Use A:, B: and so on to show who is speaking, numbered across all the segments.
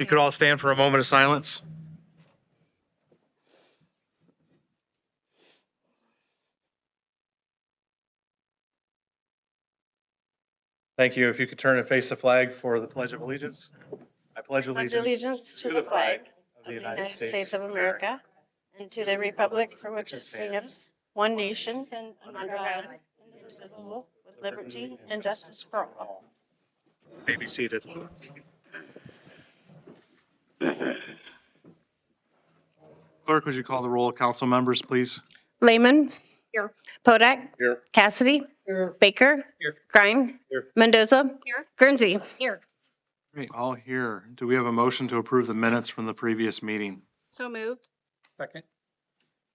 A: If you could all stand for a moment of silence. Thank you. If you could turn and face the flag for the Pledge of Allegiance. I pledge
B: allegiance to the flag of the United States of America and to the republic for which it stands, one nation, under God, indivisible, with liberty and justice for all.
A: You may be seated. Clerk, would you call the roll of council members, please?
B: Lehman.
C: Here.
B: Podak.
A: Here.
B: Cassidy.
C: Here.
B: Baker.
A: Here.
B: Grine.
A: Here.
B: Mendoza.
C: Here.
B: Guernsey.
C: Here.
A: Great, all here. Do we have a motion to approve the minutes from the previous meeting?
C: So moved.
D: Second.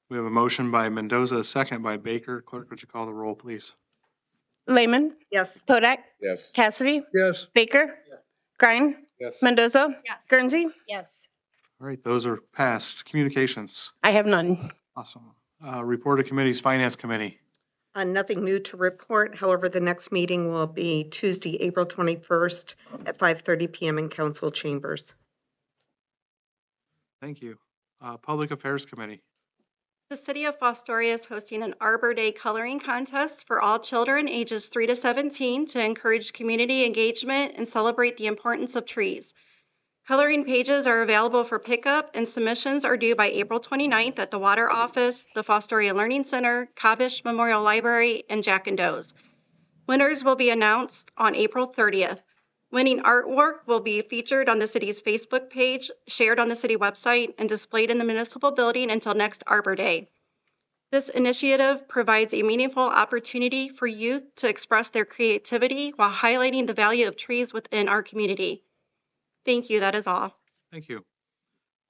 A: We have a motion by Mendoza, a second by Baker. Clerk, would you call the roll, please?
B: Lehman.
C: Yes.
B: Podak.
D: Yes.
B: Cassidy.
D: Yes.
B: Baker.
D: Yes.
B: Grine.
A: Yes.
B: Mendoza.
C: Yes.
B: Guernsey.
C: Yes.
A: All right, those are passed. Communications.
B: I have none.
A: Awesome. Report of committees, Finance Committee.
E: Nothing new to report. However, the next meeting will be Tuesday, April 21st at 5:30 PM in council chambers.
A: Thank you. Public Affairs Committee.
F: The City of Fostoria is hosting an Arbor Day coloring contest for all children ages 3 to 17 to encourage community engagement and celebrate the importance of trees. Coloring pages are available for pickup and submissions are due by April 29th at the Water Office, the Fostoria Learning Center, Kabish Memorial Library, and Jack and Doe's. Winners will be announced on April 30th. Winning artwork will be featured on the city's Facebook page, shared on the city website, and displayed in the municipal building until next Arbor Day. This initiative provides a meaningful opportunity for youth to express their creativity while highlighting the value of trees within our community. Thank you. That is all.
A: Thank you.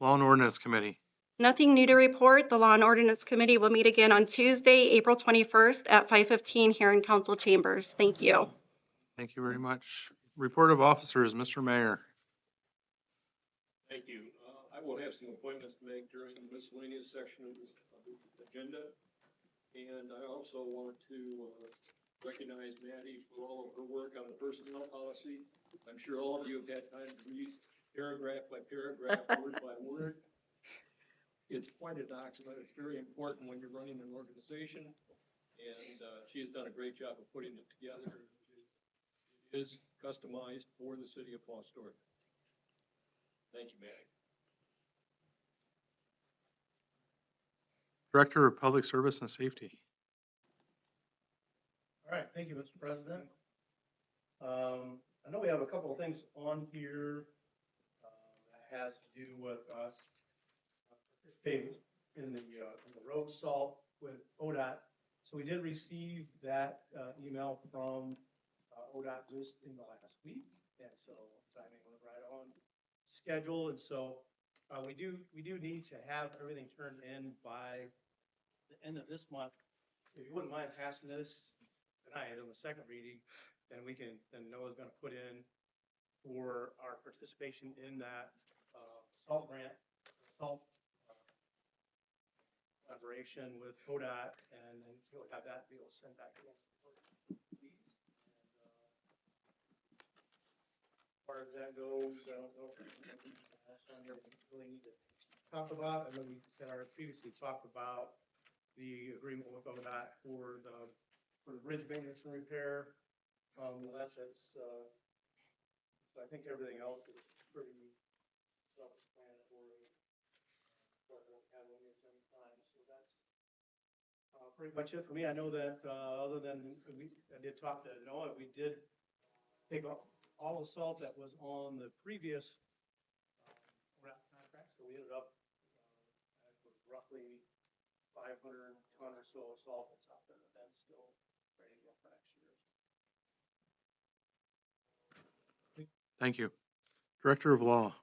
A: Law and Ordinance Committee.
F: Nothing new to report. The Law and Ordinance Committee will meet again on Tuesday, April 21st at 5:15 here in council chambers. Thank you.
A: Thank you very much. Report of officers, Mr. Mayor.
G: Thank you. I will have some appointments to make during the miscellaneous section of the agenda. And I also want to recognize Maddie for all of her work on the personnel policy. I'm sure all of you have had time to read paragraph by paragraph, word by word. It's quite a document. It's very important when you're running an organization. And she has done a great job of putting it together. It is customized for the city of Fostoria. Thank you, Maddie.
A: Director of Public Service and Safety.
D: All right, thank you, Mr. President. I know we have a couple of things on here that has to do with us participating in the road salt with ODOT. So we did receive that email from ODOT just in the last week, and so timing was right on schedule. And so we do need to have everything turned in by the end of this month. If you wouldn't mind passing this tonight on the second reading, then Noah's going to put in for our participation in that salt grant, salt collaboration with ODOT, and then he'll have that be able to send back to us. As far as that goes, I don't know if that's something that we really need to talk about. I know we had previously talked about the agreement with ODOT for the bridge maintenance and repair. So I think everything else is pretty self-explanatory. So that's pretty much it for me. I know that other than I did talk to Noah, we did take all the salt that was on the previous contract, so we ended up with roughly 500 ton or so of salt that's out there that's still ready to go for next year.
A: Thank you. Director of Law.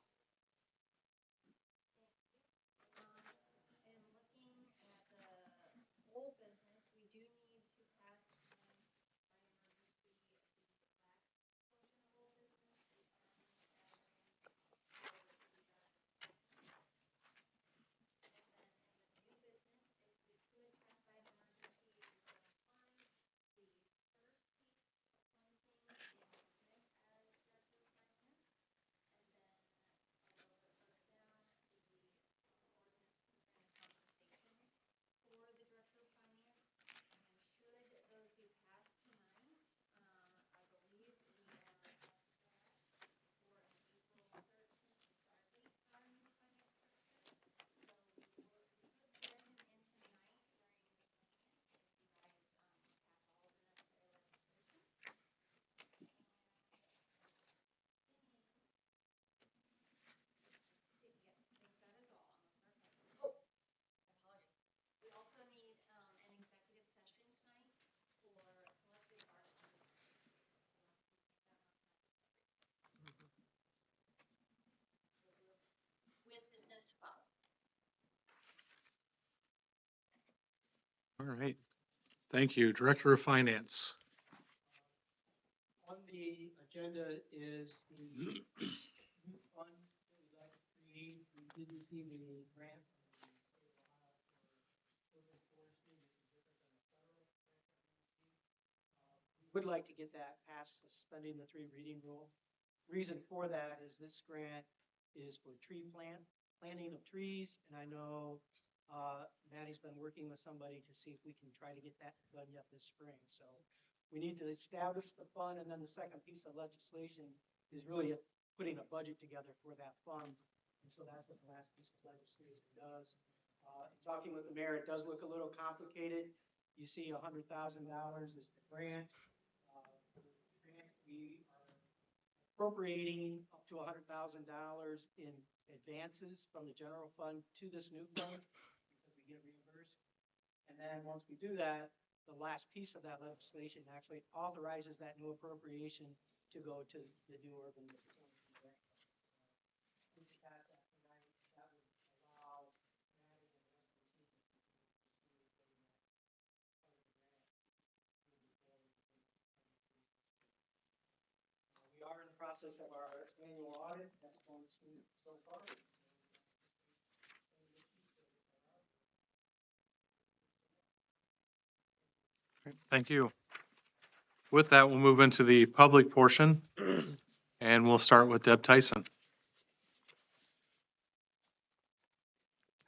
A: right. Thank you. Director of Finance.
D: On the agenda is the new fund that we'd like to create. We did receive a grant from the state of Ohio for urban forestry, which is different than the federal grant that we received. We would like to get that past suspending the 3 reading rule. Reason for that is this grant is for planting of trees, and I know Maddie's been working with somebody to see if we can try to get that done yet this spring. So we need to establish the fund, and then the second piece of legislation is really putting a budget together for that fund. And so that's what the last piece of legislation does. Talking with the mayor, it does look a little complicated. You see $100,000 is the grant. We are appropriating up to $100,000 in advances from the general fund to this new fund because we get reimbursed. And then once we do that, the last piece of that legislation actually authorizes that new appropriation to go to the new urban forestry grant. If we pass that tonight, that would allow Maddie and the rest of the team to pursue getting that part of the grant moving forward. We are in the process of our annual audit. That's going smooth so far.
A: Thank you. With that, we'll move into the public portion, and we'll start with Deb Tyson.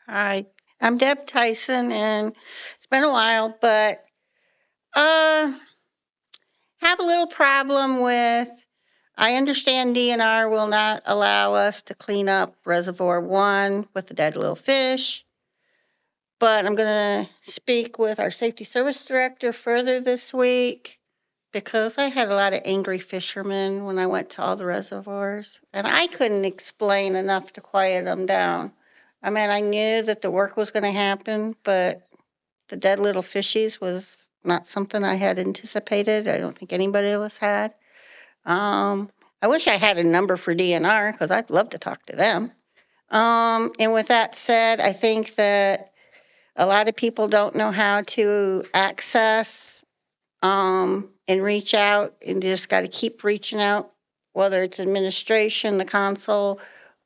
C: Hi, I'm Deb Tyson, and it's been a while, but have a little problem with. I understand DNR will not allow us to clean up Reservoir 1 with the dead little fish, but I'm going to speak with our safety service director further this week because I had a lot of angry fishermen when I went to all the reservoirs, and I couldn't explain enough to quiet them down. I mean, I knew that the work was going to happen, but the dead little fishies was not something I had anticipated. I don't think anybody else had. I wish I had a number for DNR because I'd love to talk to them. And with that said, I think that a lot of people don't know how to access and reach out, and just got to keep reaching out, whether it's administration, the council,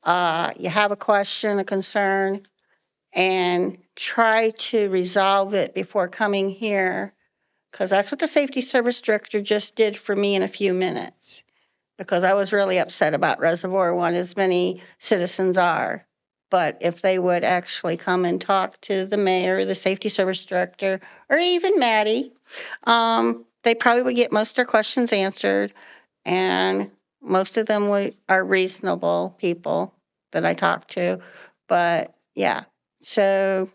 C: you have a question, a concern, and try to resolve it before coming here, because that's what the safety service director just did for me in a few minutes, because I was really upset about Reservoir 1, as many citizens are. But if they would actually come and talk to the mayor, the safety service director, or even Maddie, they probably would get most of their questions answered. And most of them are reasonable people that I talk to. But yeah, so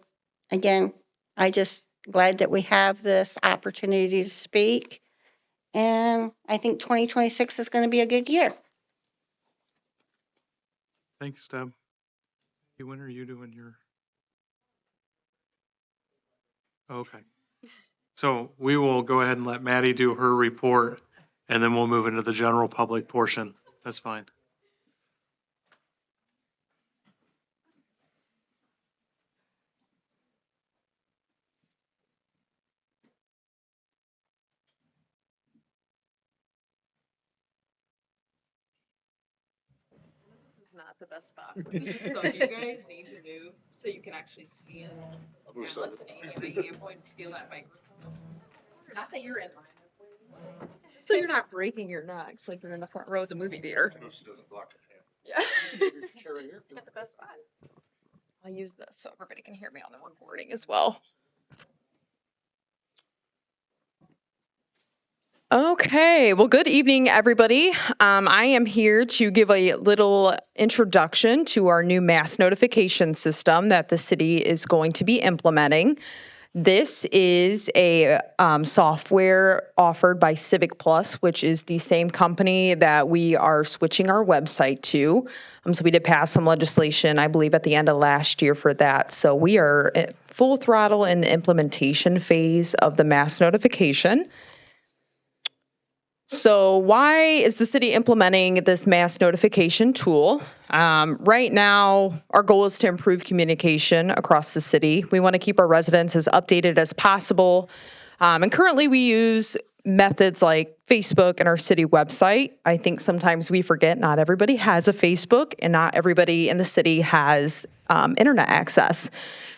C: again, I just glad that we have this opportunity to speak. And I think 2026 is going to be a good year.
A: Thanks, Deb. Hey, when are you doing your? Okay. So we will go ahead and let Maddie do her report, and then we'll move into the general public portion. That's fine.
H: This is not the best spot for me, so if you guys need to move so you can actually stand balance and Amy, I'm going to steal that microphone. Not that you're in line. So you're not breaking your necks like you're in the front row at the movie theater.
G: She doesn't block her
H: Yeah.
G: hand.
H: Got the best spot. I'll use this so everybody can hear me on the recording as well. Okay, well, good evening, everybody. I am here to give a little introduction to our new mass notification system that the city is going to be implementing. This is a software offered by Civic Plus, which is the same company that we are switching our website to. So we did pass some legislation, I believe, at the end of last year for that. So we are at full throttle in the implementation phase of the mass notification. So why is the city implementing this mass notification tool? Right now, our goal is to improve communication across the city. We want to keep our residents as updated as possible. And currently we use methods like Facebook and our city website. I think sometimes we forget not everybody has a Facebook and not everybody in the city has internet access.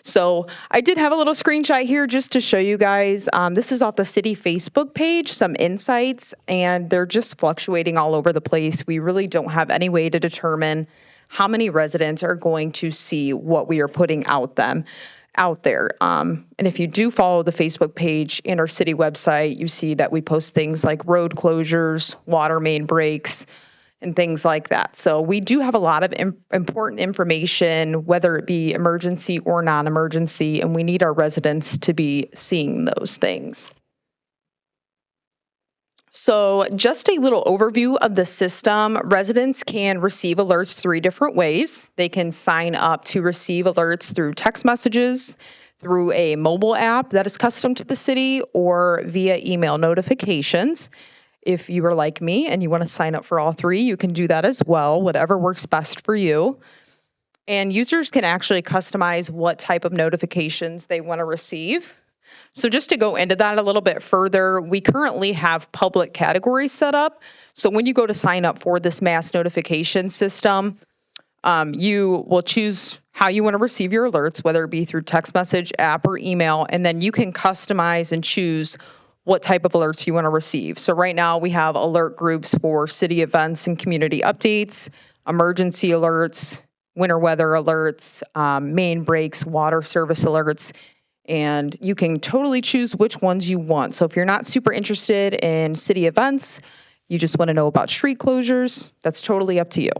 H: So I did have a little screenshot here just to show you guys. This is off the city Facebook page, some insights, and they're just fluctuating all over the place. We really don't have any way to determine how many residents are going to see what we are putting out there. And if you do follow the Facebook page and our city website, you see that we post things like road closures, water main breaks, and things like that. So we do have a lot of important information, whether it be emergency or non-emergency, and we need our residents to be seeing those things. So just a little overview of the system. Residents can receive alerts 3 different ways. They can sign up to receive alerts through text messages, through a mobile app that is custom to the city, or via email notifications. If you are like me and you want to sign up for all 3, you can do that as well, whatever works best for you. And users can actually customize what type of notifications they want to receive. So just to go into that a little bit further, we currently have public categories set up. So when you go to sign up for this mass notification system, you will choose how you want to receive your alerts, whether it be through text message, app, or email, and then you can customize and choose what type of alerts you want to receive. So right now we have alert groups for city events and community updates, emergency alerts, winter weather alerts, main breaks, water service alerts, and you can totally choose which ones you want. So if you're not super interested in city events, you just want to know about street closures, that's totally up to you.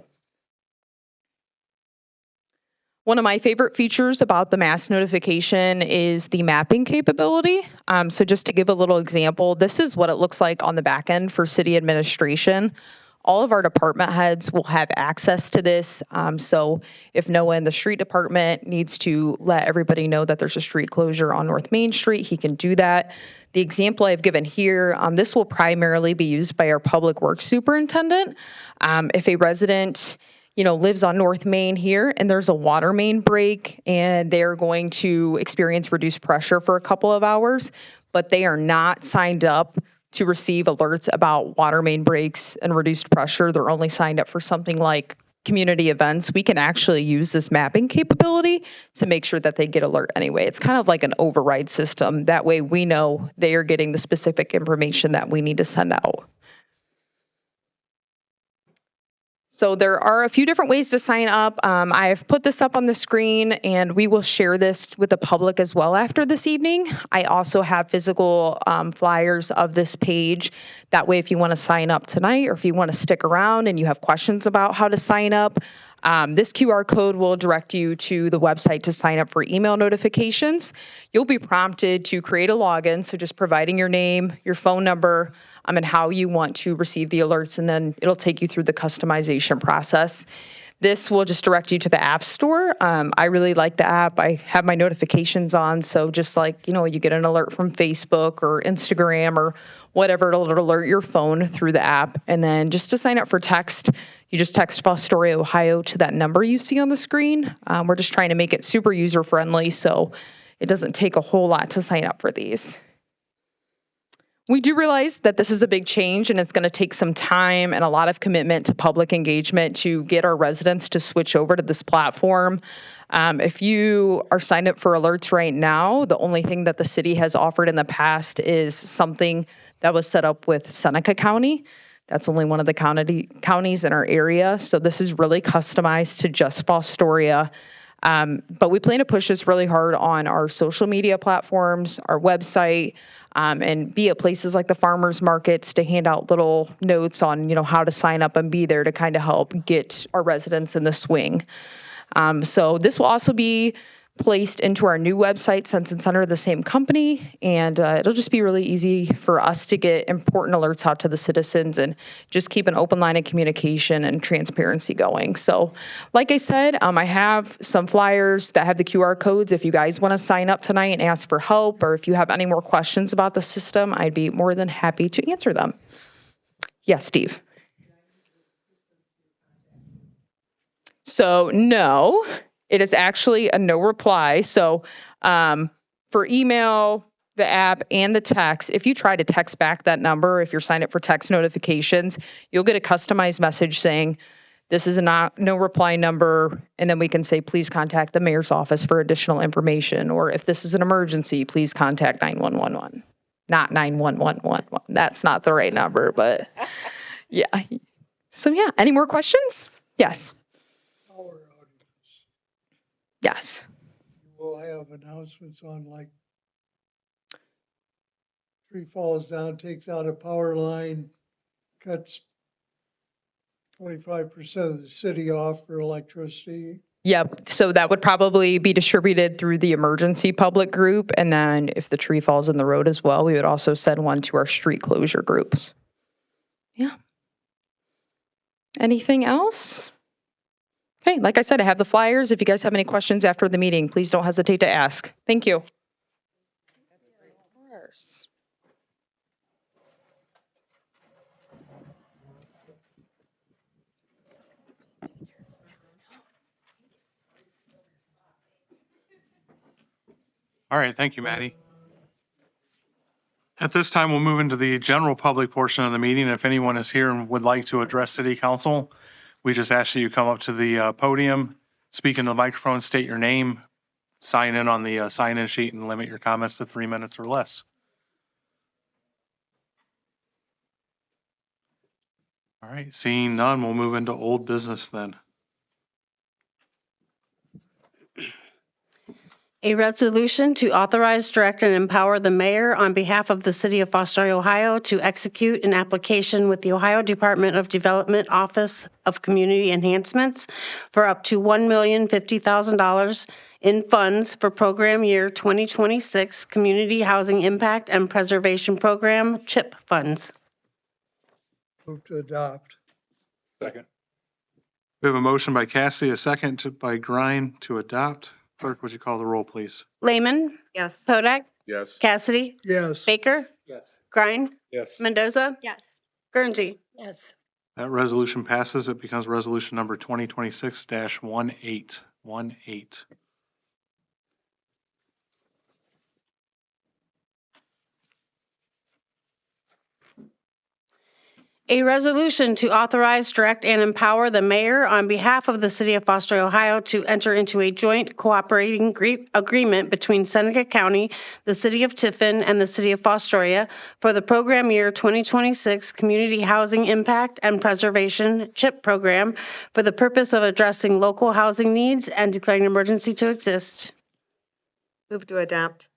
H: One of my favorite features about the mass notification is the mapping capability. So just to give a little example, this is what it looks like on the back end for city administration. All of our department heads will have access to this. So if Noah in the street department needs to let everybody know that there's a street closure on North Main Street, he can do that. The example I've given here, this will primarily be used by our public works superintendent. If a resident lives on North Main here and there's a water main break and they're going to experience reduced pressure for a couple of hours, but they are not signed up to receive alerts about water main breaks and reduced pressure. They're only signed up for something like community events. We can actually use this mapping capability to make sure that they get alert anyway. It's kind of like an override system. That way we know they are getting the specific information that we need to send out. So there are a few different ways to sign up. I've put this up on the screen and we will share this with the public as well after this evening. I also have physical flyers of this page. That way, if you want to sign up tonight or if you want to stick around and you have questions about how to sign up, this QR code will direct you to the website to sign up for email notifications. You'll be prompted to create a login, so just providing your name, your phone number, and how you want to receive the alerts, and then it'll take you through the customization process. This will just direct you to the App Store. I really like the app. I have my notifications on, so just like, you get an alert from Facebook or Instagram or whatever, it'll alert your phone through the app. And then just to sign up for text, you just text Fostoria, Ohio to that number you see on the screen. We're just trying to make it super user-friendly, so it doesn't take a whole lot to sign up for these. We do realize that this is a big change and it's going to take some time and a lot of commitment to public engagement to get our residents to switch over to this platform. If you are signed up for alerts right now, the only thing that the city has offered in the past is something that was set up with Seneca County. That's only one of the counties in our area. So this is really customized to just Fostoria. But we plan to push this really hard on our social media platforms, our website, and be at places like the farmers markets to hand out little notes on, how to sign up and be there to kind of help get our residents in the swing. So this will also be placed into our new website since it's under the same company, and it'll just be really easy for us to get important alerts out to the citizens and just keep an open line of communication and transparency going. So like I said, I have some flyers that have the QR codes. If you guys want to sign up tonight and ask for help, or if you have any more questions about the system, I'd be more than happy to answer them. Yes, Steve. So no, it is actually a no reply. So for email, the app, and the text, if you try to text back that number, if you're signed up for text notifications, you'll get a customized message saying, this is a no reply number. And then we can say, please contact the mayor's office for additional information. Or if this is an emergency, please contact 9111. Not 9111. That's not the right number, but yeah. So yeah, any more questions? Yes.
I: Power outages.
H: Yes.
I: We'll have announcements on like tree falls down, takes out a power line, cuts 25% of the city off for electricity.
H: Yep. So that would probably be distributed through the emergency public group. And then if the tree falls in the road as well, we would also send one to our street closure groups. Yeah. Anything else? Okay. Like I said, I have the flyers. If you guys have any questions after the meeting, please don't hesitate to ask. Thank you.
A: All right, thank you, Maddie. At this time, we'll move into the general public portion of the meeting. If anyone is here and would like to address city council, we just ask that you come up to the podium, speak into the microphone, state your name, sign in on the sign-in sheet, and limit your comments to 3 minutes or less. All right, seeing none, we'll move into old business then.
B: A resolution to authorize, direct, and empower the mayor on behalf of the city of Fostoria, Ohio, to execute an application with the Ohio Department of Development Office of Community Enhancements for up to $1,050,000 in funds for program year 2026 Community Housing Impact and Preservation Program CHIP funds.
I: Move to adopt.
G: Second.
A: We have a motion by Cassidy, a second by Grine to adopt. Clerk, would you call the roll, please?
B: Lehman,
E: Yes.
B: Kodak,
G: Yes.
B: Cassidy,
I: Yes.
B: Baker,
G: Yes.
B: Grine,
G: Yes.
B: Mendoza,
F: Yes.
B: Guernsey.
C: Yes.
A: That resolution passes. It becomes resolution number 2026-18. 18.
B: A resolution to authorize, direct, and empower the mayor on behalf of the city of Fostoria, Ohio, to enter into a joint cooperating agreement between Seneca County, the city of Tiffin, and the city of Fostoria for the program year 2026 Community Housing Impact and Preservation CHIP program for the purpose of addressing local housing needs and declaring an emergency to exist.
E: Move to adopt.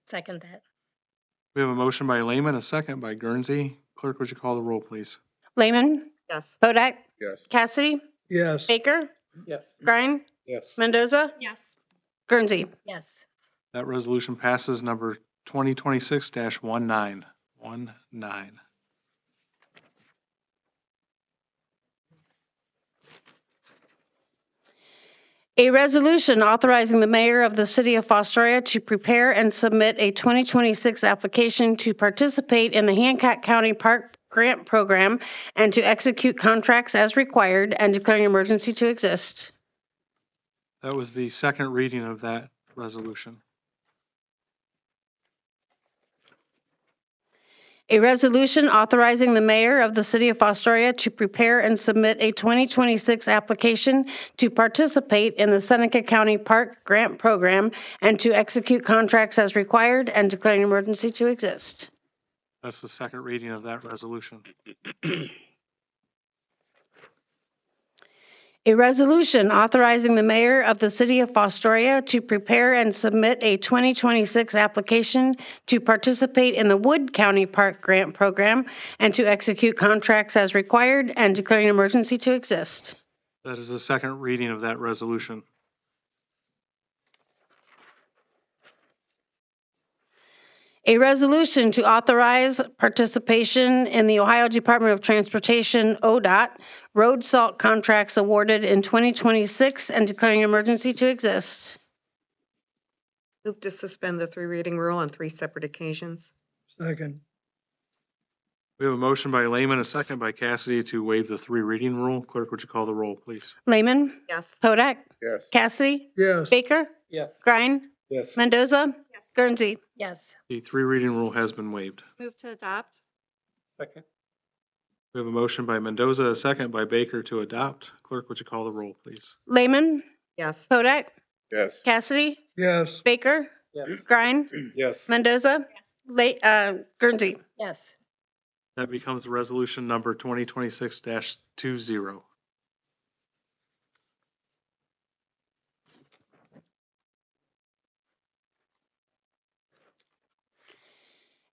C: Second that.
A: We have a motion by Lehman, a second by Guernsey. Clerk, would you call the roll, please?
B: Lehman,
E: Yes.
B: Kodak,
G: Yes.
B: Cassidy,
I: Yes.
B: Baker,
G: Yes.
B: Grine,
G: Yes.
B: Mendoza,
F: Yes.
B: Guernsey.
C: Yes.
A: That resolution passes number 2026-19. 19.
B: A resolution authorizing the mayor of the city of Fostoria to prepare and submit a 2026 application to participate in the Hancock County Park Grant Program and to execute contracts as required and declaring an emergency to exist.
A: That was the second reading of that resolution.
B: A resolution authorizing the mayor of the city of Fostoria to prepare and submit a 2026 application to participate in the Seneca County Park Grant Program and to execute contracts as required and declaring an emergency to exist.
A: That's the second reading of that resolution.
B: A resolution authorizing the mayor of the city of Fostoria to prepare and submit a 2026 application to participate in the Wood County Park Grant Program and to execute contracts as required and declaring an emergency to exist.
A: That is the second reading of that resolution.
B: A resolution to authorize participation in the Ohio Department of Transportation, ODOT, road salt contracts awarded in 2026 and declaring an emergency to exist.
E: Move to suspend the three reading rule on three separate occasions.
I: Second.
A: We have a motion by Lehman, a second by Cassidy to waive the three reading rule. Clerk, would you call the roll, please?
B: Lehman,
E: Yes.
B: Hodak,
J: Yes.
B: Cassidy,
I: Yes.
B: Baker,
D: Yes.
B: Grine,
J: Yes.
B: Mendoza,
F: Yes.
B: Guernsey.
H: Yes.
A: The three reading rule has been waived.
F: Move to adopt.
D: Second.
A: We have a motion by Mendoza, a second by Baker to adopt. Clerk, would you call the roll, please?
B: Lehman,
E: Yes.
B: Hodak,
J: Yes.
B: Cassidy,
I: Yes.
B: Baker,
D: Yes.
B: Grine,
J: Yes.
B: Mendoza, Guernsey.
H: Yes.
A: That becomes resolution number 2026-20.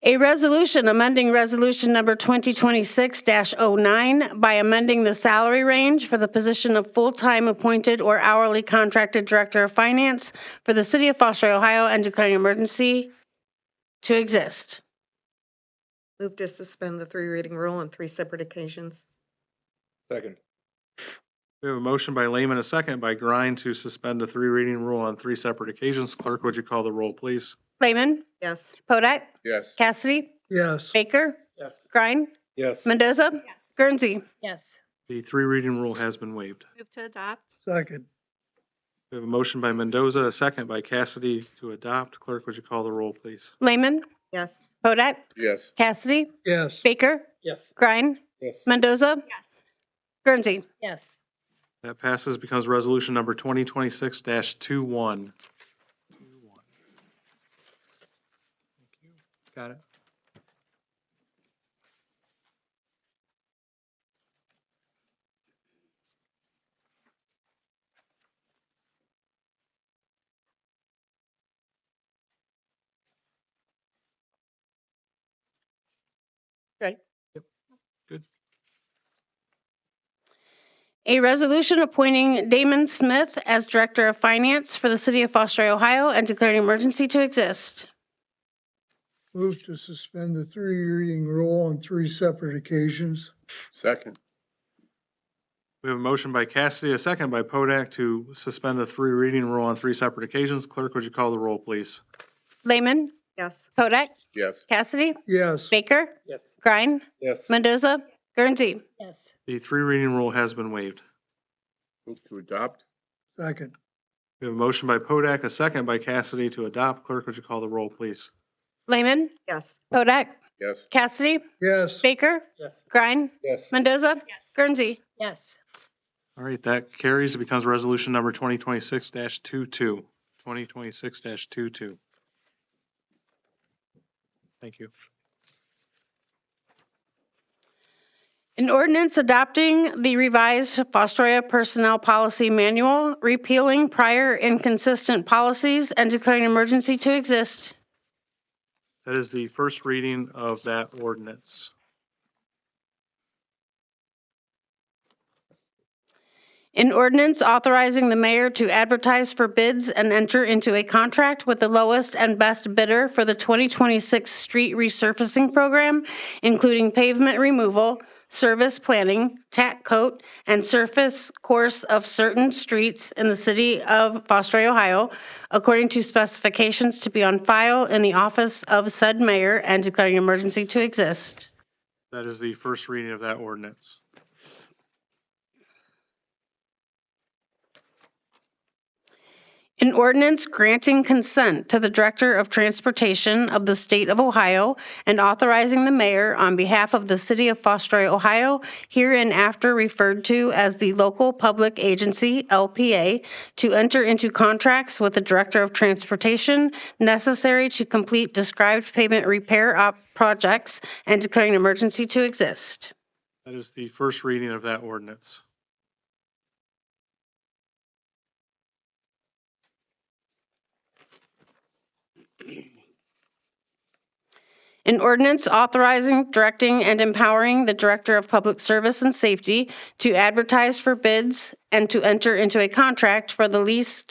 B: A resolution amending resolution number 2026-09 by amending the salary range for the position of full-time appointed or hourly contracted director of finance for the city of Fostoria, Ohio, and declaring an emergency to exist.
E: Move to suspend the three reading rule on three separate occasions.
J: Second.
A: We have a motion by Lehman, a second by Grine to suspend the three reading rule on three separate occasions. Clerk, would you call the roll, please?
B: Lehman,
E: Yes.
B: Podak,
J: Yes.
B: Cassidy,
I: Yes.
B: Baker,
D: Yes.
B: Grine,
J: Yes.
B: Mendoza,
F: Yes.
B: Guernsey.
H: Yes.
A: The three reading rule has been waived.
F: Move to adopt.
I: Second.
A: We have a motion by Mendoza, a second by Cassidy to adopt. Clerk, would you call the roll, please?
B: Lehman,
E: Yes.
B: Podak,
J: Yes.
B: Cassidy,
I: Yes.
B: Baker,
D: Yes.
B: Grine,
J: Yes.
B: Mendoza,
F: Yes.
B: Guernsey.
H: Yes.
A: That passes, becomes resolution number 2026-21. Got it.
B: Ready?
A: Yep. Good.
B: A resolution appointing Damon Smith as Director of Finance for the City of Fostoria, Ohio, and declaring an emergency to exist.
I: Move to suspend the three reading rule on three separate occasions.
J: Second.
A: We have a motion by Cassidy, a second by Podak to suspend the three reading rule on three separate occasions. Clerk, would you call the roll, please?
B: Lehman,
E: Yes.
B: Podak,
J: Yes.
B: Cassidy,
I: Yes.
B: Baker,
D: Yes.
B: Grine,
J: Yes.
B: Mendoza, Guernsey.
H: Yes.
A: The three reading rule has been waived.
J: Move to adopt.
I: Second.
A: We have a motion by Podak, a second by Cassidy to adopt. Clerk, would you call the roll, please?
B: Lehman,
E: Yes.
B: Podak,
J: Yes.
B: Cassidy,
I: Yes.
B: Baker,
D: Yes.
B: Grine,
J: Yes.
B: Mendoza,
F: Yes.
B: Guernsey.
H: Yes.
A: All right, that carries. It becomes resolution number 2026-22. 2026-22. Thank you.
B: An ordinance adopting the revised Fostoria Personnel Policy Manual, repealing prior inconsistent policies, and declaring an emergency to exist.
A: That is the first reading of that ordinance.
B: An ordinance authorizing the mayor to advertise for bids and enter into a contract with the lowest and best bidder for the 2026 street resurfacing program, including pavement removal, service planning, tack coat, and surface course of certain streets in the city of Fostoria, Ohio, according to specifications to be on file in the office of said mayor, and declaring an emergency to exist.
A: That is the first reading of that ordinance.
B: An ordinance granting consent to the Director of Transportation of the State of Ohio and authorizing the mayor on behalf of the City of Fostoria, Ohio, hereinafter referred to as the Local Public Agency, LPA, to enter into contracts with the Director of Transportation necessary to complete described pavement repair projects and declaring an emergency to exist.
A: That is the first reading of that ordinance.
B: An ordinance authorizing, directing, and empowering the Director of Public Service and Safety to advertise for bids and to enter into a contract for the lease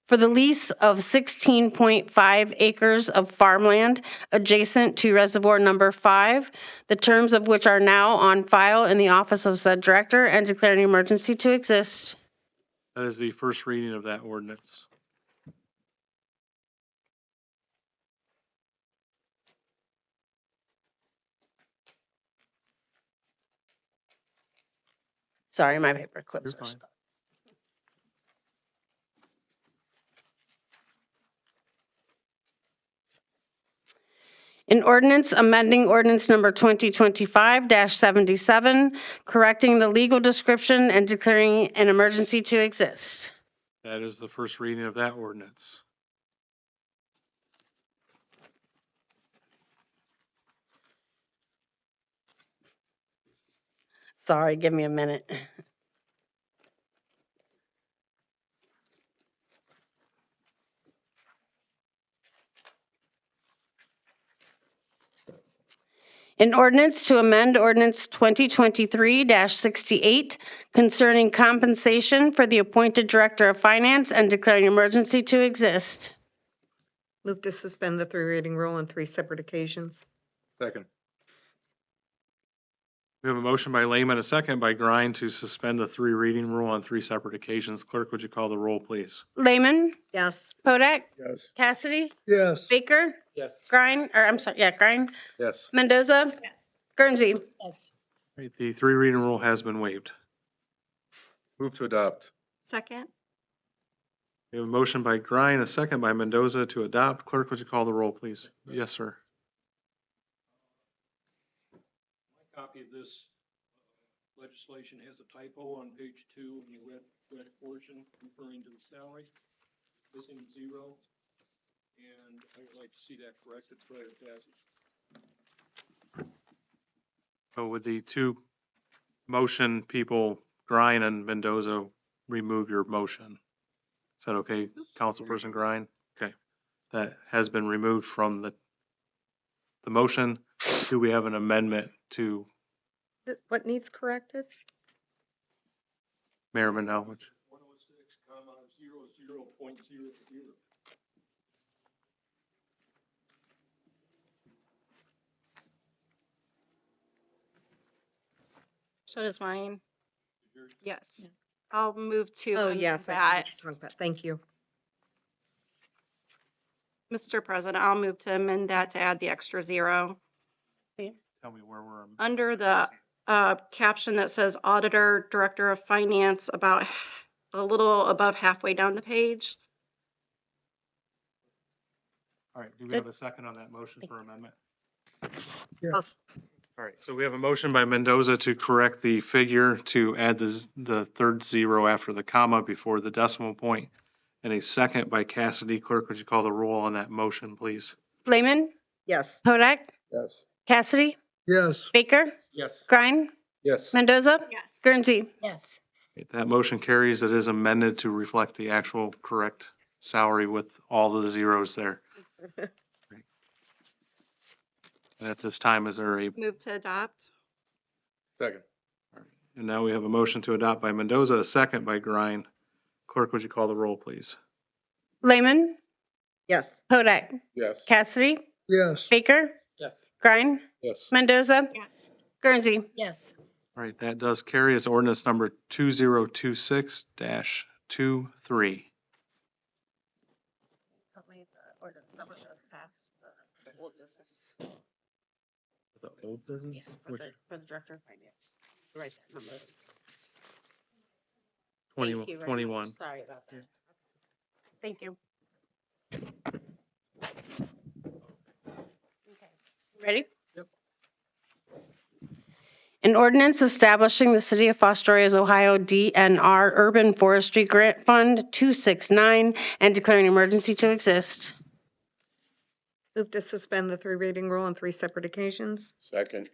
B: of 16.5 acres of farmland adjacent to Reservoir Number 5, the terms of which are now on file in the office of said director, and declaring an emergency to exist.
A: That is the first reading of that ordinance.
B: Sorry, my paper clips
A: You're
B: are
A: fine.
B: stuck. An ordinance amending ordinance number 2025-77, correcting the legal description and declaring an emergency to exist.
A: That is the first reading of that ordinance.
B: Sorry, give me a minute. An ordinance to amend ordinance 2023-68 concerning compensation for the appointed director of finance and declaring emergency to exist.
E: Move to suspend the 3 reading rule on 3 separate occasions.
J: Second.
A: We have a motion by Lehman, a second by Grind to suspend the 3 reading rule on 3 separate occasions. Clerk, would you call the roll, please?
B: Lehman,
E: Yes.
B: Podak,
J: Yes.
B: Cassidy,
I: Yes.
B: Baker,
J: Yes.
B: Grind, Grind,
J: Yes.
B: Mendoza, Guernsey.
E: Yes.
A: Right, the 3 reading rule has been waived.
J: Move to adopt.
F: Second.
A: We have a motion by Grind, a second by Mendoza to adopt. Clerk, would you call the roll, please? Yes, sir.
G: My copy of this legislation has a typo on page 2 in the red portion referring to the salary, missing 0. And I would like to see that corrected prior to passage.
A: So would the 2 motion people, Grind and Mendoza, remove your motion? Is that okay, Councilperson Grind? Okay. That has been removed from the motion. Do we have an amendment to
E: What needs corrected?
A: Mayor Mendel?
G: 106, comma, 00.00.
F: So does mine. Yes. I'll move to
E: Oh,
F: amend
E: yes, I see
F: that.
E: what you're talking about. Thank you.
F: Mr. President, I'll move to amend that to add the extra 0.
A: Tell me where we're.
F: Under the caption that says Auditor, Director of Finance, about a little above halfway down the page.
A: All right, do we have a second on that motion for amendment?
I: Yes.
A: All right, so we have a motion by Mendoza to correct the figure to add the third 0 after the comma before the decimal point, and a second by Cassidy. Clerk, would you call the roll on that motion, please?
B: Lehman,
E: Yes.
B: Podak,
J: Yes.
B: Cassidy,
I: Yes.
B: Baker,
J: Yes.
B: Grind,
J: Yes.
B: Mendoza,
F: Yes.
B: Guernsey.
E: Yes.
A: Okay, that motion carries. It is amended to reflect the actual correct salary with all the zeros there. And at this time, is there a,
F: Move to adopt.
J: Second.
A: and now we have a motion to adopt by Mendoza, a second by Grind. Clerk, would you call the roll, please?
B: Lehman,
E: Yes.
B: Podak,
J: Yes.
B: Cassidy,
I: Yes.
B: Baker,
J: Yes.
B: Grind,
J: Yes.
B: Mendoza,
F: Yes.
B: Guernsey.
E: Yes.
A: All right, that does carry as ordinance number 2026-23. The old business?
B: For the director of finance. Right.
A: 21.
B: Sorry about that. Thank you. Okay. Ready?
J: Yep.
B: An ordinance establishing the City of Fostoria's Ohio DNR Urban Forestry Grant Fund 269 and declaring emergency to exist.
E: Move to suspend the 3 reading rule on 3 separate occasions.
J: Second.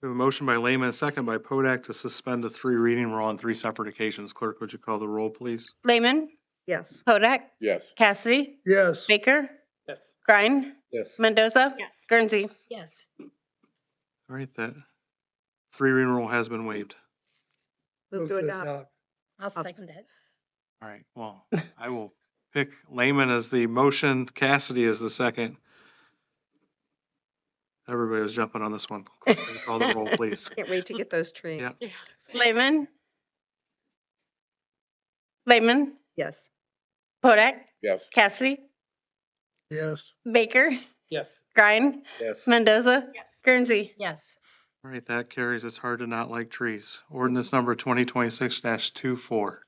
A: We have a motion by Lehman, a second by Podak to suspend the 3 reading rule on 3 separate occasions. Clerk, would you call the roll, please?
B: Lehman,
E: Yes.
B: Podak,
J: Yes.
B: Cassidy,
I: Yes.
B: Baker,
J: Yes.
B: Grind,
J: Yes.
B: Mendoza,
F: Yes.
B: Guernsey.
E: Yes.
A: All right, that 3 reading rule has been waived.
E: Move to adopt.
C: I'll second it.
A: All right, well, I will pick Lehman as the motion, Cassidy as the second. Everybody was jumping on this one. Clerk, would you call the roll, please?
E: Can't wait to get those trees.
A: Yeah.
B: Lehman, Lehman,
E: Yes.
B: Podak,
J: Yes.
B: Cassidy,
I: Yes.
B: Baker,
J: Yes.
B: Grind,
J: Yes.
B: Mendoza,
F: Yes.
B: Guernsey.
C: Yes.
A: All right, that carries. It's hard to not like trees. Ordinance number 2026-24.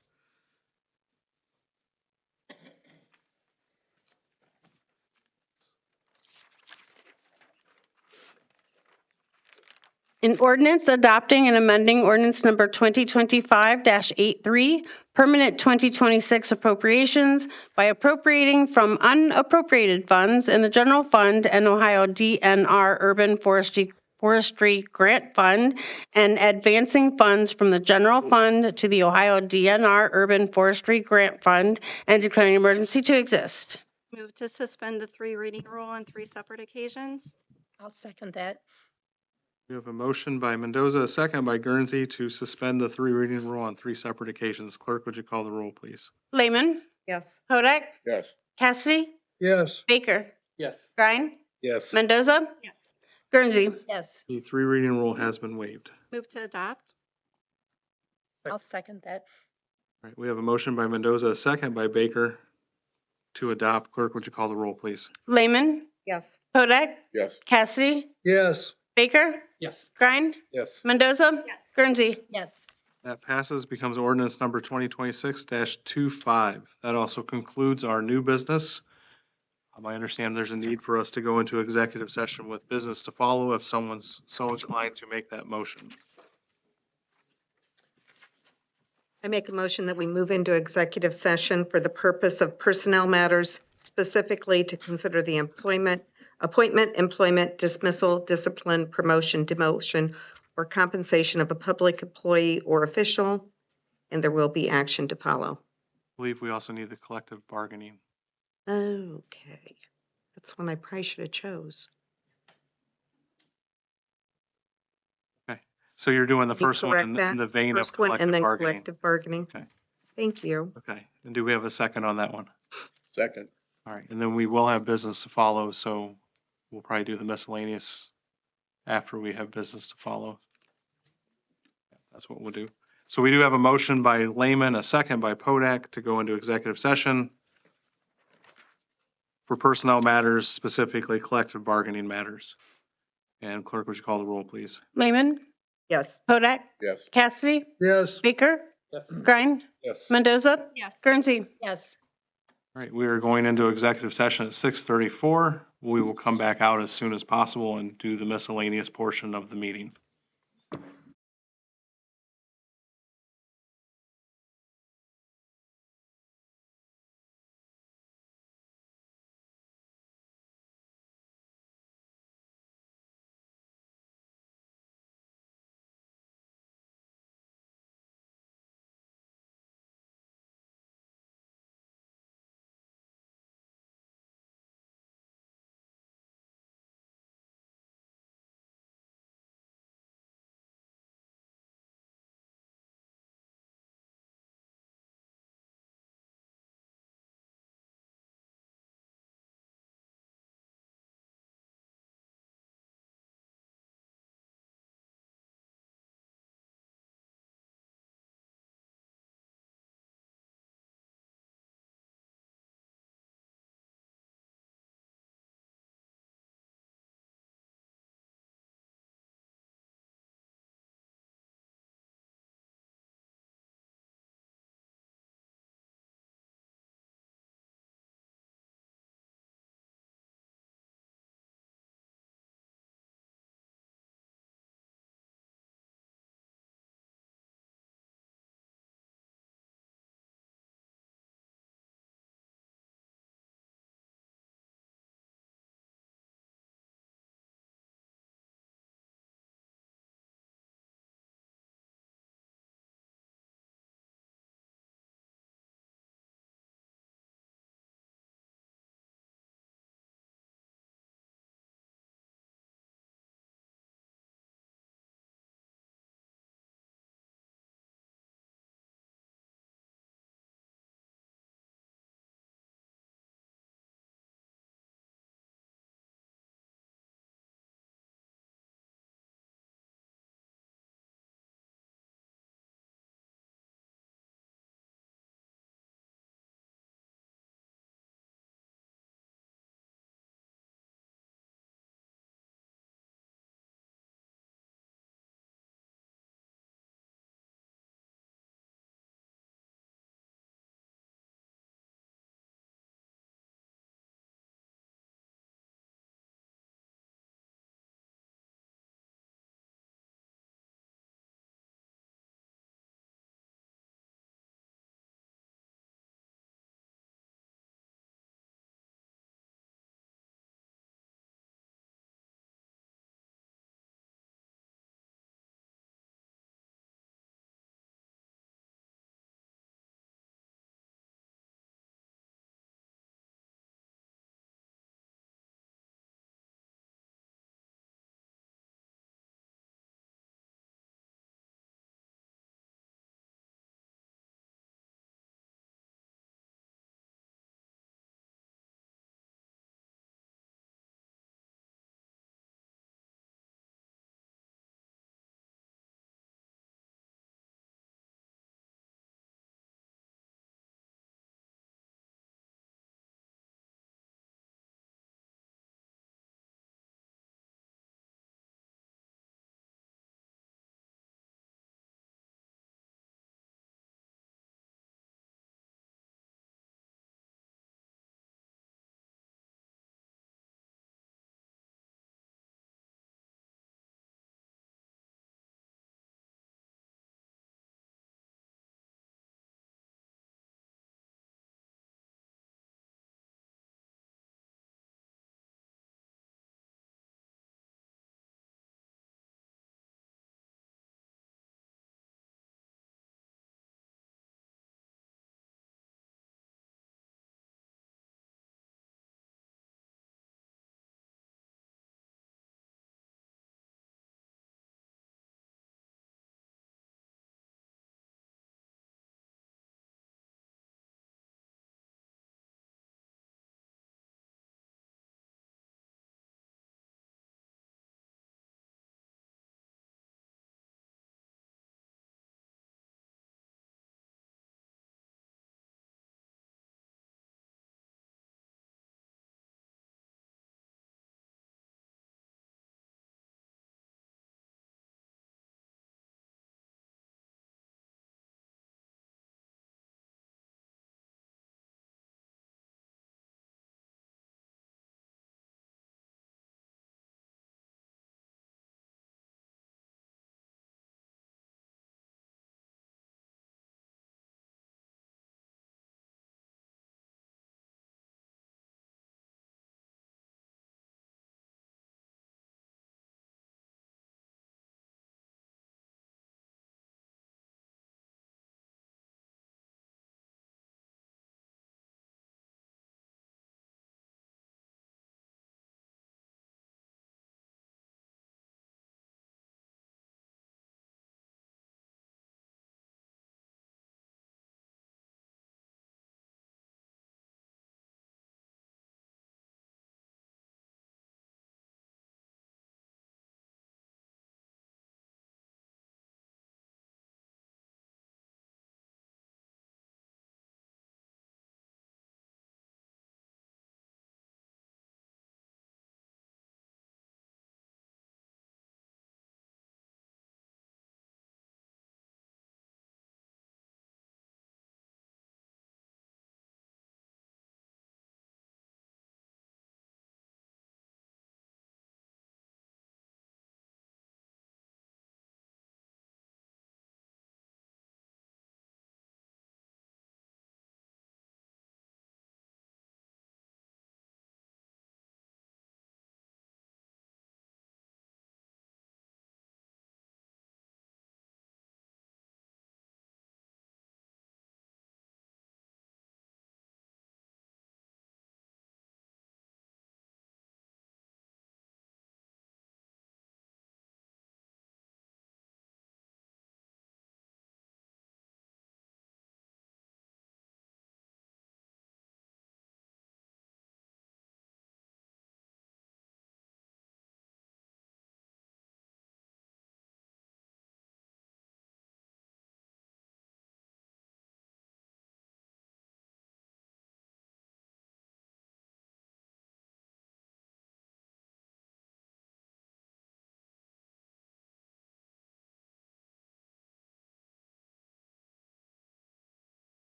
B: An ordinance adopting and amending ordinance number 2025-83, permanent 2026 appropriations by appropriating from unappropriated funds in the general fund and Ohio DNR Urban Forestry Grant Fund and advancing funds from the general fund to the Ohio DNR Urban Forestry Grant Fund and declaring emergency to exist.
F: Move to suspend the 3 reading rule on 3 separate occasions.
C: I'll second that.
A: We have a motion by Mendoza, a second by Guernsey to suspend the 3 reading rule on 3 separate occasions. Clerk, would you call the roll, please?
B: Lehman,
E: Yes.
B: Hodak,
J: Yes.
B: Cassidy,
I: Yes.
B: Baker,
D: Yes.
B: Grine,
J: Yes.
B: Mendoza,
F: Yes.
B: Guernsey.
C: Yes,
A: The 3 reading rule has been waived.
F: Move to adopt.
C: I'll second that.
A: All right, we have a motion by Mendoza, a second by Baker to adopt. Clerk, would you call the roll, please?
B: Lehman,
E: Yes.
B: Hodak,
J: Yes.
B: Cassidy,
I: Yes.
B: Baker,
D: Yes.
B: Grine,
J: Yes.
B: Mendoza,
F: Yes.
B: Guernsey.
C: Yes,
A: That passes, becomes ordinance number 2026-25. That also concludes our new business. I understand there's a need for us to go into executive session with business to follow if someone's so inclined to make that motion.
E: I make a motion that we move into executive session for the purpose of personnel matters, specifically to consider the appointment, employment, dismissal, discipline, promotion, demotion, or compensation of a public employee or official, and there will be action to follow.
A: I believe we also need the collective bargaining.
E: Okay. That's one I probably should have chose.
A: So you're doing the
E: Did you
A: first one
E: correct
A: in
E: that?
A: the vein of
E: First one and
A: collective
E: then
A: bargaining.
E: collective bargaining.
A: Okay.
E: Thank you.
A: Okay, and do we have a second on that one?
J: Second.
A: All right, and then we will have business to follow, so we'll probably do the miscellaneous after we have business to follow. That's what we'll do. So we do have a motion by Lehman, a second by Podak to go into executive session for personnel matters, specifically collective bargaining matters. And clerk, would you call the roll, please?
B: Lehman,
E: Yes.
B: Hodak,
J: Yes.
B: Cassidy,
I: Yes.
B: Baker,
D: Yes.
B: Grine,
J: Yes.
B: Mendoza,
F: Yes.
B: Guernsey.
C: yes.
A: All right, we are going into executive session at 6:34. We will come back out as soon as possible and do the miscellaneous portion of the meeting.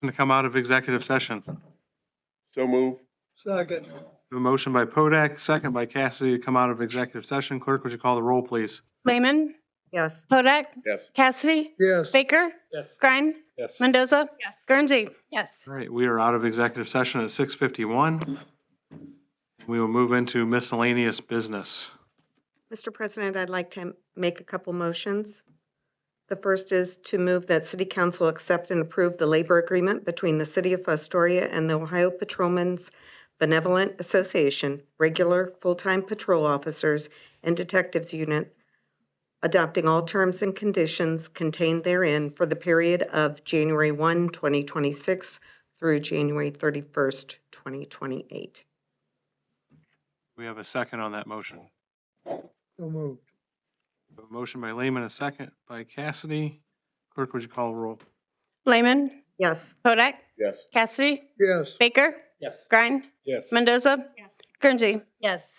A: To come out of executive session.
J: So move.
I: Second.
A: A motion by Podak, second by Cassidy to come out of executive session. Clerk, would you call the roll, please?
B: Lehman,
E: Yes.
B: Hodak,
J: Yes.
B: Cassidy,
I: Yes.
B: Baker,
D: Yes.
B: Grine,
J: Yes.
B: Mendoza,
F: Yes.
B: Guernsey.
C: Yes.
A: All right, we are out of executive session at 6:51. We will move into miscellaneous business.
E: Mr. President, I'd like to make a couple motions. The first is to move that City Council accept and approve the labor agreement between the City of Fostoria and the Ohio Patrolmen's Benevolent Association, regular full-time patrol officers and detectives unit, adopting all terms and conditions contained therein for the period of January 1, 2026 through January 31st, 2028.
A: We have a second on that motion.
I: So moved.
A: A motion by Lehman, a second by Cassidy. Clerk, would you call the roll?
B: Lehman,
E: Yes.
B: Hodak,
J: Yes.
B: Cassidy,
I: Yes.
B: Baker,
D: Yes.
B: Grine,
J: Yes.
B: Mendoza,
F: Yes.
B: Guernsey.
C: Yes.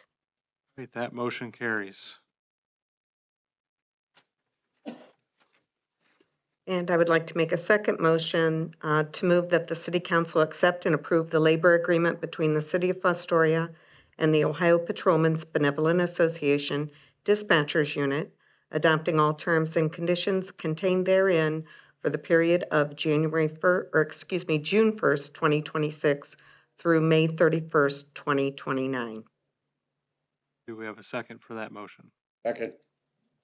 A: Great, that motion carries.
E: And I would like to make a second motion to move that the City Council accept and approve the labor agreement between the City of Fostoria and the Ohio Patrolmen's Benevolent Association Dispatchers Unit, adopting all terms and conditions contained therein for the period of June 1st, 2026 through May 31st, 2029.
A: Do we have a second for that motion?
J: Second.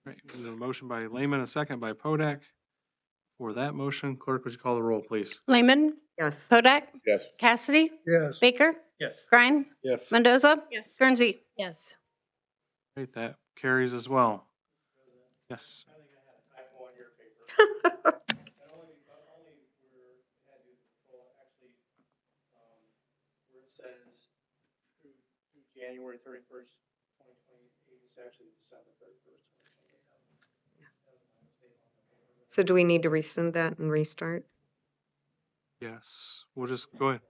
A: Right, there's a motion by Lehman, a second by Podak. For that motion, clerk, would you call the roll, please?
B: Lehman,
E: Yes.
B: Hodak,
J: Yes.
B: Cassidy,
I: Yes.
B: Baker,
D: Yes.
B: Grine,
J: Yes.
B: Mendoza,
F: Yes.
B: Guernsey.
C: Yes.
A: Great, that carries as well. Yes.
D: I think I had a typo on your paper. Not only where it had to do with control, actually, where it says through January 31st, 2028, it's actually December 31st, 2028. That was my mistake on the paper.
E: So do we need to rescind that and restart?
A: Yes, we'll just go ahead.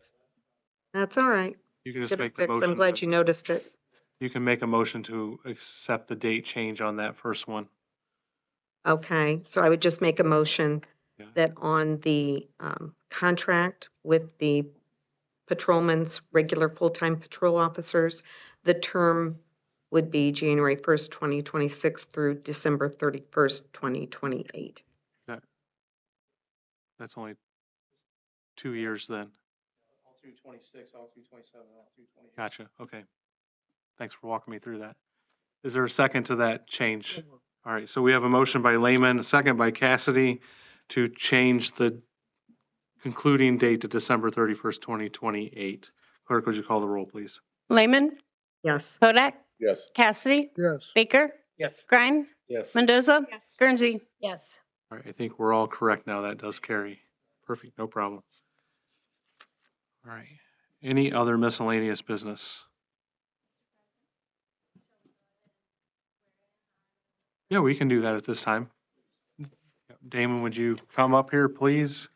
E: That's all right.
A: You can just
E: Should have
A: make the
E: fixed.
A: motion.
E: I'm glad you noticed it.
A: You can make a motion to accept the date change on that first one.
E: Okay, so I would just make a motion
A: Yeah.
E: that on the contract with the patrolmen's regular full-time patrol officers, the term would be January 1st, 2026 through December 31st, 2028.
A: That's only 2 years then.
D: All through 26, all through 27, all through 28.
A: Gotcha, okay. Thanks for walking me through that. Is there a second to that change? All right, so we have a motion by Lehman, a second by Cassidy to change the concluding date to December 31st, 2028. Clerk, would you call the roll, please?
B: Lehman,
E: Yes.
B: Hodak,
J: Yes.
B: Cassidy,
I: Yes.
B: Baker,
D: Yes.
B: Grine,
J: Yes.
B: Mendoza,
F: Yes.
B: Guernsey.
C: Yes.
A: All right, I think we're all correct now. That does carry. Perfect, no problem. All right. Any other miscellaneous business? Yeah, we can do that at this time. Damon, would you come up here, please?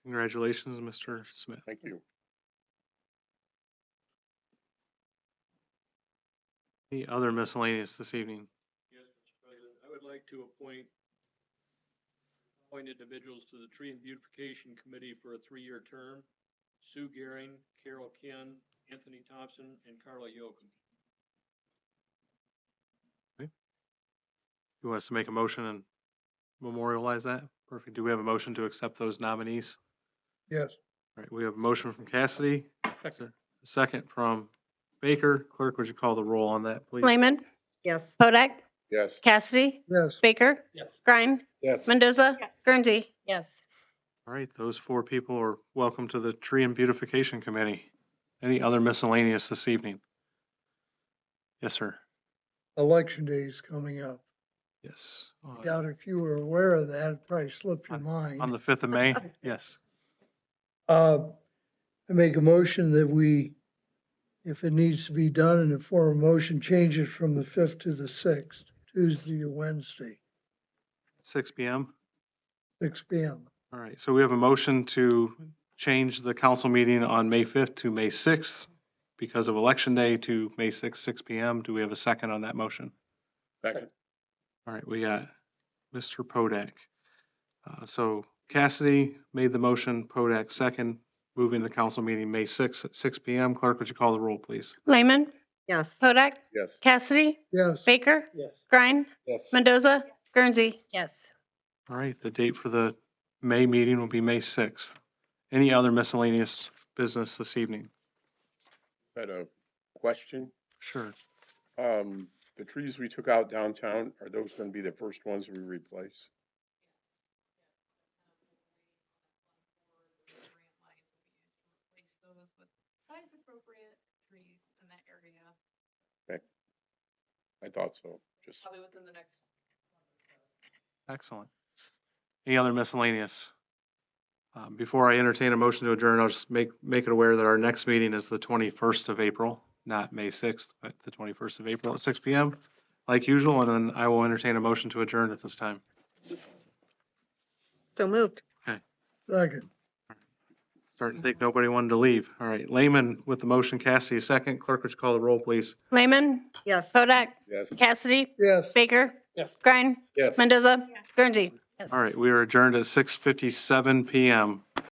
A: Congratulations, Mr. Smith.
J: Thank you.
A: Any other miscellaneous this evening?
G: Yes, Mr. President, I would like to appoint individuals to the Tree and Beautification Committee for a 3-year term. Sue Gehring, Carol Ken, Anthony Thompson, and Carla Yoakum.
A: You want us to make a motion and memorialize that? Perfect. Do we have a motion to accept those nominees?
I: Yes.
A: All right, we have a motion from Cassidy,
D: Second.
A: a second from Baker. Clerk, would you call the roll on that, please?
B: Lehman,
E: Yes.
B: Hodak,
J: Yes.
B: Cassidy,
I: Yes.
B: Baker,
D: Yes.
B: Grine,
J: Yes.
B: Mendoza,
F: Yes.
B: Guernsey.
C: Yes.
A: All right, those 4 people are welcome to the Tree and Beautification Committee. Any other miscellaneous this evening? Yes, sir.
I: Election day is coming up.
A: Yes.
I: Doubt if you were aware of that, it probably slipped your mind.
A: On the 5th of May? Yes.
I: I make a motion that we, if it needs to be done in the form of motion, change it from the 5th to the 6th, Tuesday to Wednesday,
A: 6 p.m.
I: 6 p.m.
A: All right. So we have a motion to change the council meeting on May 5th to May 6th because of Election Day to May 6th, 6 p.m. Do we have a second on that motion?
J: Second.
A: All right. We got Mr. Podak. So Cassidy made the motion, Podak second, moving the council meeting May 6th at 6 p.m. Clerk, would you call the roll, please?
B: Lehman,
E: Yes.
B: Hodak,
J: Yes.
B: Cassidy,
I: Yes,
B: Baker,
D: Yes.
B: Grine,
J: Yes.
B: Mendoza, Guernsey.
C: Yes.
A: All right. The date for the May meeting will be May 6th. Any other miscellaneous business this evening?
J: Had a question.
A: Sure.
J: The trees we took out downtown, are those gonna be the first ones we replace?
H: Size appropriate trees in that area,
J: I thought so, just.
H: probably within the next.
A: Excellent. Any other miscellaneous? Before I entertain a motion to adjourn, I'll just make it aware that our next meeting is the 21st of April, not May 6th, but the 21st of April at 6 p.m. like usual, and then I will entertain a motion to adjourn at this time.
E: So moved.
I: second.
A: Starting to think nobody wanted to leave. All right, Lehman with the motion, Cassidy second. Clerk, would you call the roll, please?
B: Lehman,
E: Yes.
B: Hodak,
J: Yes.
B: Cassidy,
I: Yes.
B: Baker,
D: Yes.
B: Grine,
J: Yes.
B: Mendoza, Guernsey.
C: Yes.
A: All right, we are adjourned at 6:57 p.m.